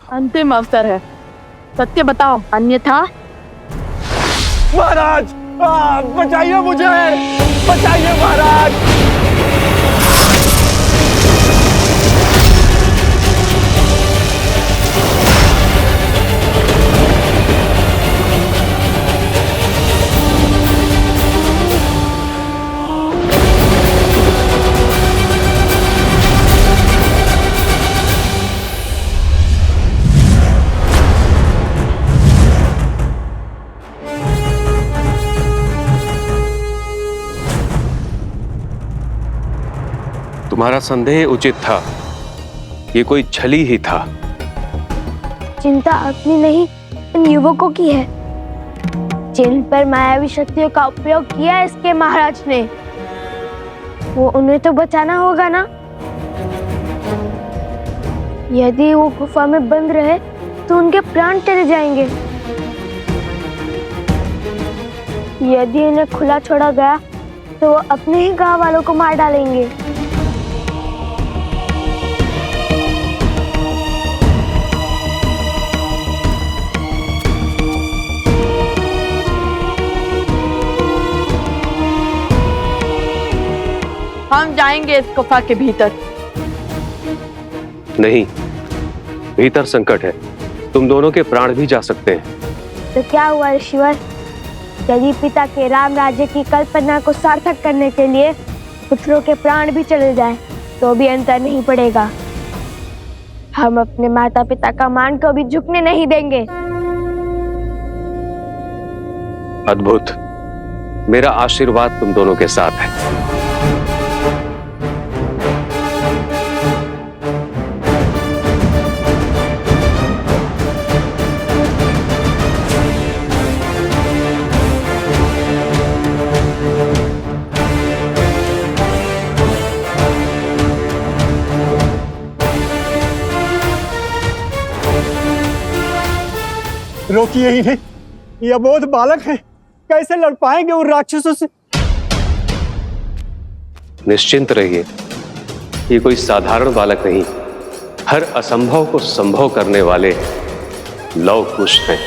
अंतिम अवसर है, सत्य बताओ, अन्यथा। महाराज, बचाइए मुझे, बचाइए महाराज। तुम्हारा संदेह उचित था, ये कोई छली ही था। चिंता अपनी नहीं, इन युवकों की है, जिन पर मायावी शक्तियों का उपयोग किया इसके महाराज ने। वो उन्हें तो बचाना होगा ना। यदि वो गुफा में बंद रहे तो उनके प्राण चले जाएंगे। यदि इन्हें खुला छोड़ा गया तो वो अपने ही गांव वालों को मार डालेंगे। हम जाएंगे इस गुफा के भीतर। नहीं, भीतर संकट है, तुम दोनों के प्राण भी जा सकते हैं। तो क्या हुआ ऋषिवर, यदि पिता के राम राज्य की कल्पना को सार्थक करने के लिए पुत्रों के प्राण भी चले जाएं, तो भी अंतर नहीं पड़ेगा। हम अपने माता पिता का मान को भी झुकने नहीं देंगे। अद्भुत, मेरा आशीर्वाद तुम दोनों के साथ है। रोकिए इन्हें, ये अबोध बालक हैं, कैसे लड़ पाएंगे उन राक्षसों से। निश्चिंत रहिए, ये कोई साधारण बालक नहीं, हर असंभव को संभव करने वाले लव कुश हैं।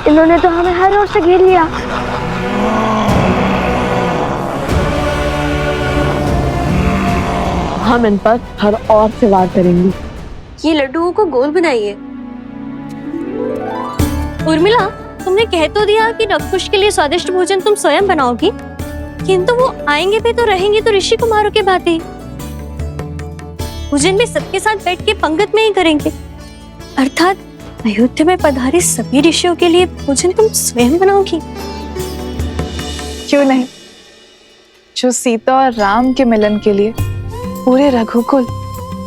इन्होंने तो हमें हर ओर से घेर लिया। हम इन पर हर ओर से वार करेंगे। ये लड्डुओं को गोल बनाइए। उर्मिला, तुमने कह तो दिया कि नवकुश के लिए स्वादिष्ट भोजन तुम स्वयं बनाओगी, किंतु वो आएंगे भी तो रहेंगे तो ऋषि कुमारों के भांति। भोजन भी सबके साथ बैठ के पंगत में ही करेंगे, अर्थात अयोध्या में पधारे सभी ऋषियों के लिए भोजन तुम स्वयं बनाओगी। क्यों नहीं, जो सीता और राम के मिलन के लिए पूरे रघुकुल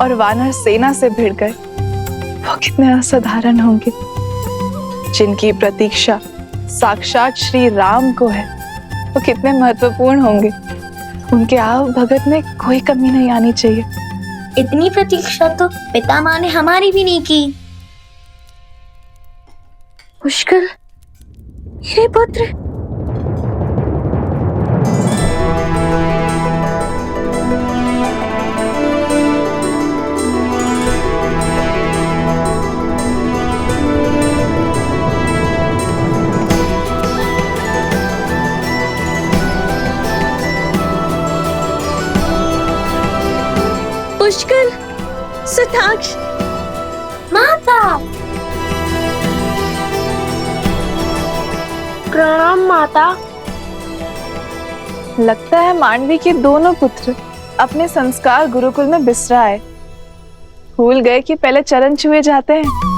और वानर सेना से भिड़ गए, वो कितने असाधारण होंगे। जिनकी प्रतीक्षा साक्षात श्री राम को है, वो कितने महत्वपूर्ण होंगे। उनके आव भगत में कोई कमी नहीं आनी चाहिए। इतनी प्रतीक्षा तो पितामह ने हमारी भी नहीं की। पुष्कर, मेरे पुत्र। पुष्कर, सुताक्ष, माता। प्रणाम माता। लगता है मांडवी के दोनों पुत्र अपने संस्कार गुरुकुल में बिसराए, भूल गए कि पहले चरण छुए जाते हैं।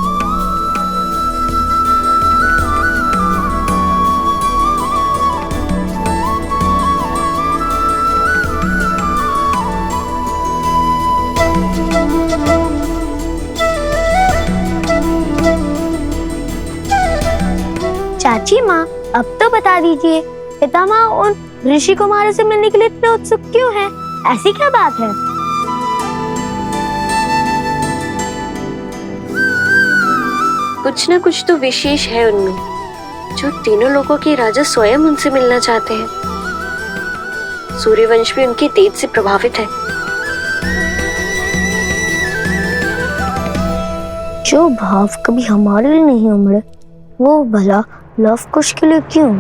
चाची माँ, अब तो बता दीजिए, पितामह उन ऋषि कुमारों से मिलने के लिए इतने उत्सुक क्यों हैं? ऐसी क्या बात है? कुछ ना कुछ तो विशेष है उनमें, जो तीनों लोगों के राजा स्वयं उनसे मिलना चाहते हैं। सूर्यवंश भी उनके तेज से प्रभावित है। जो भाव कभी हमारे लिए नहीं उमड़े, वो भला लव कुश के लिए क्यों?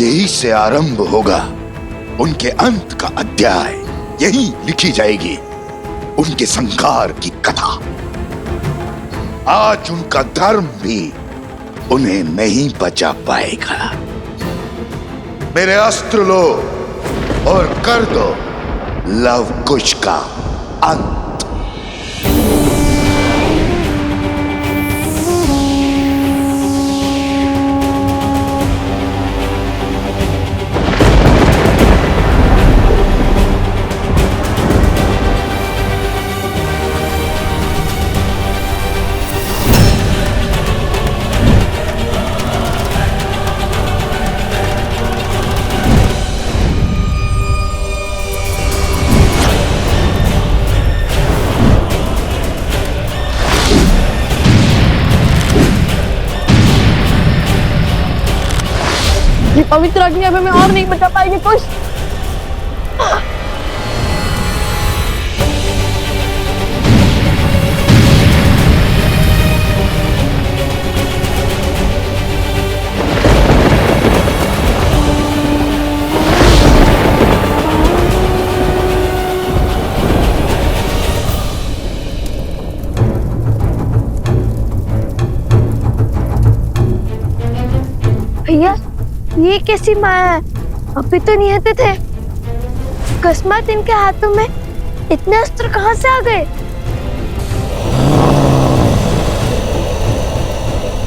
यही से आरंभ होगा उनके अंत का अध्याय। यही लिखी जाएगी उनके संहार की कथा। आज उनका धर्म भी उन्हें नहीं बचा पाएगा। मेरे अस्त्र लो और कर दो लव कुश का अंत। पवित्र अग्नि अब हमें और नहीं बचा पाएगी कुछ। भैया, ये कैसी माया है? अभी तो निहत्थे थे। अकस्मात इनके हाथों में इतने अस्त्र कहां से आ गए?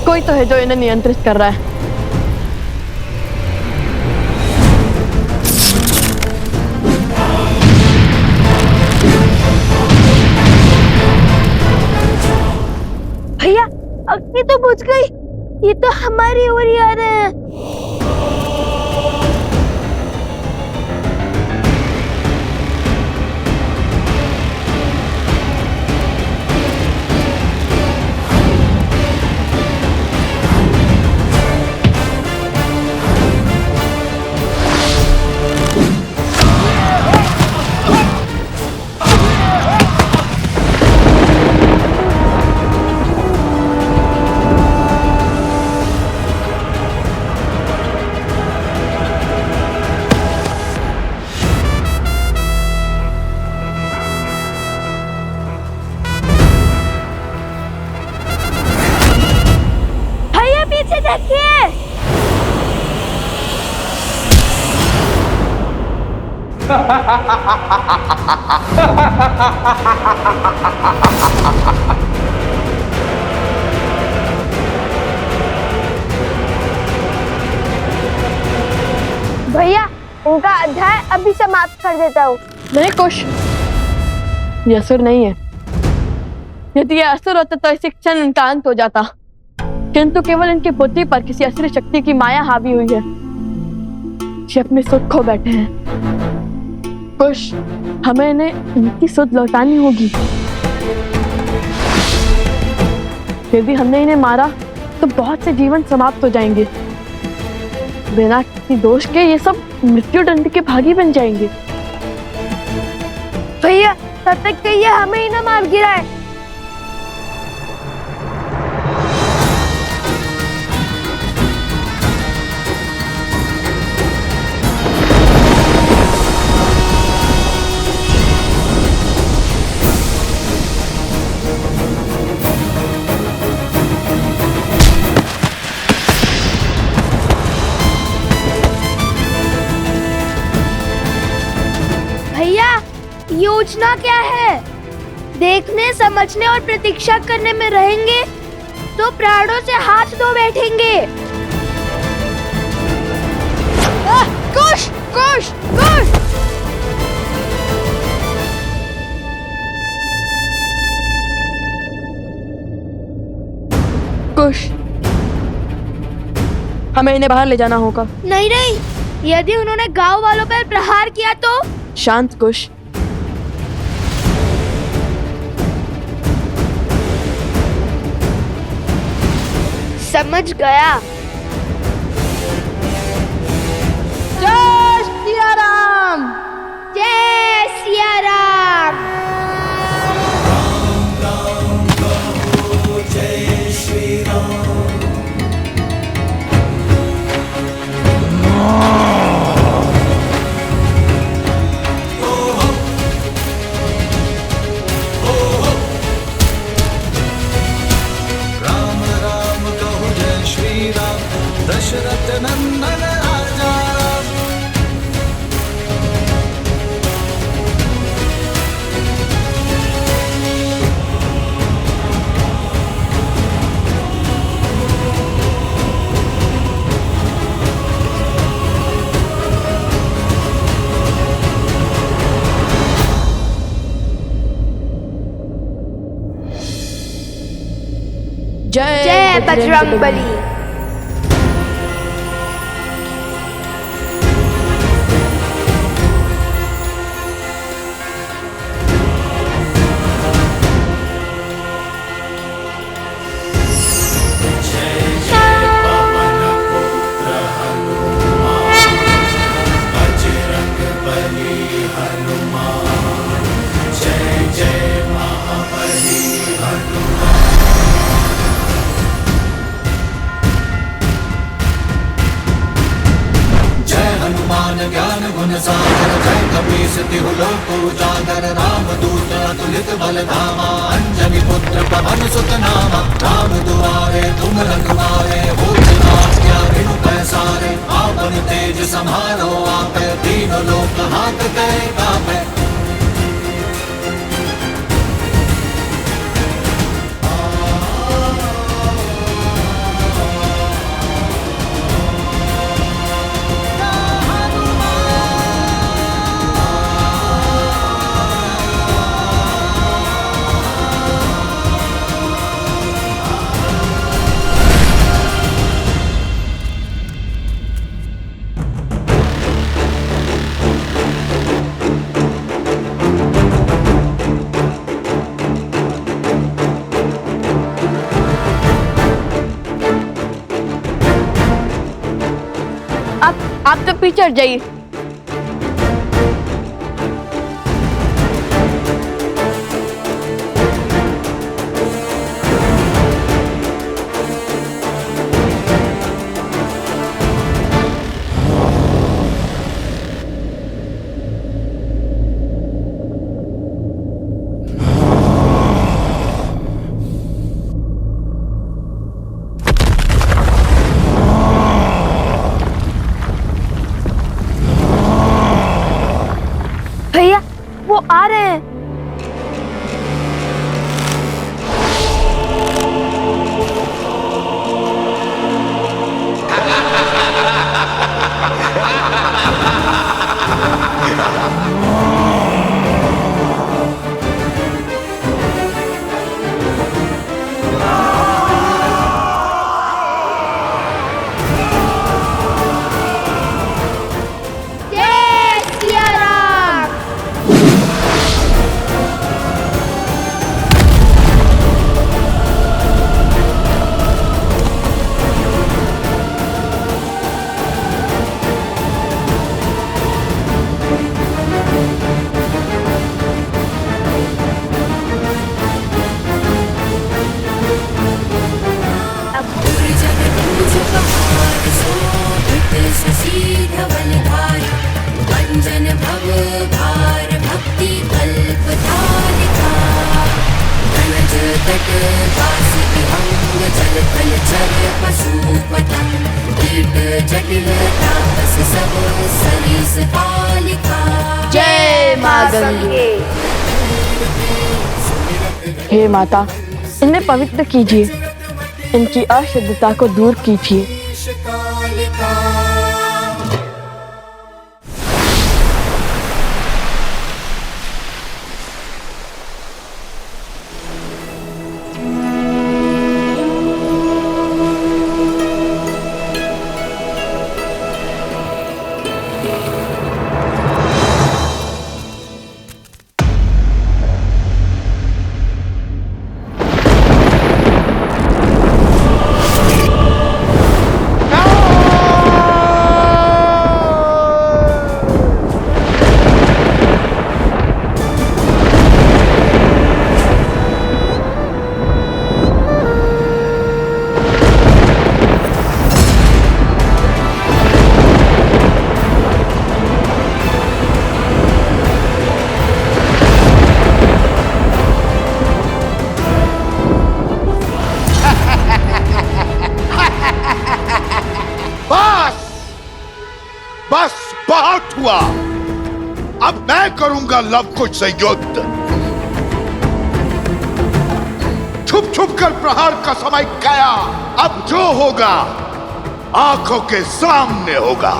कोई तो है जो इन्हें नियंत्रित कर रहा है। भैया, अग्नि तो बुझ गई। ये तो हमारी ओर ही आ रहे हैं। भैया उनका अध्याय अभी समाप्त कर देता हूँ। नहीं कुश, ये असुर नहीं है। यदि ये असुर होता तो इसी क्षण इनका अंत हो जाता, किंतु केवल इनकी बुद्धि पर किसी असुर शक्ति की माया हावी हुई है। ये अपने सुध खो बैठे हैं। कुश, हमें इन्हें इनकी सुध लौटानी होगी। यदि हमने इन्हें मारा तो बहुत से जीवन समाप्त हो जाएंगे। बिना किसी दोष के ये सब मृत्यु दंड के भागी बन जाएंगे। भैया तब तक कहिए हमें ही ना मार गिराए। भैया योजना क्या है? देखने, समझने और प्रतीक्षा करने में रहेंगे तो प्राणों से हाथ धो बैठेंगे। कुश, कुश, कुश। कुश, हमें इन्हें बाहर ले जाना होगा। नहीं नहीं, यदि उन्होंने गांव वालों पर प्रहार किया तो? शांत कुश। समझ गया। जय सिया राम। जय सिया राम। दशरथ नंदन राजा। जय बजरंगबली। ज्ञान गुण सागर जय कपीस तिहु लोक उजागर रामदूत अतुलित बल धामा अंजनी पुत्र पवन सुत नामा राम दुआरे तुम रखवारे हो क्या बिनु पैसारे आपन तेज समारो आपे तीनों लोक हाथ गए कापे। आप तो पीछे हट जाइए। वो आ रहे हैं। जय मां गंगे। हे माता, इन्हें पवित्र कीजिए, इनकी अशुद्धता को दूर कीजिए। बस बहुत हुआ। अब मैं करूंगा लव कुश से युद्ध। छुप छुप कर प्रहार का समय गया। अब जो होगा आंखों के सामने होगा।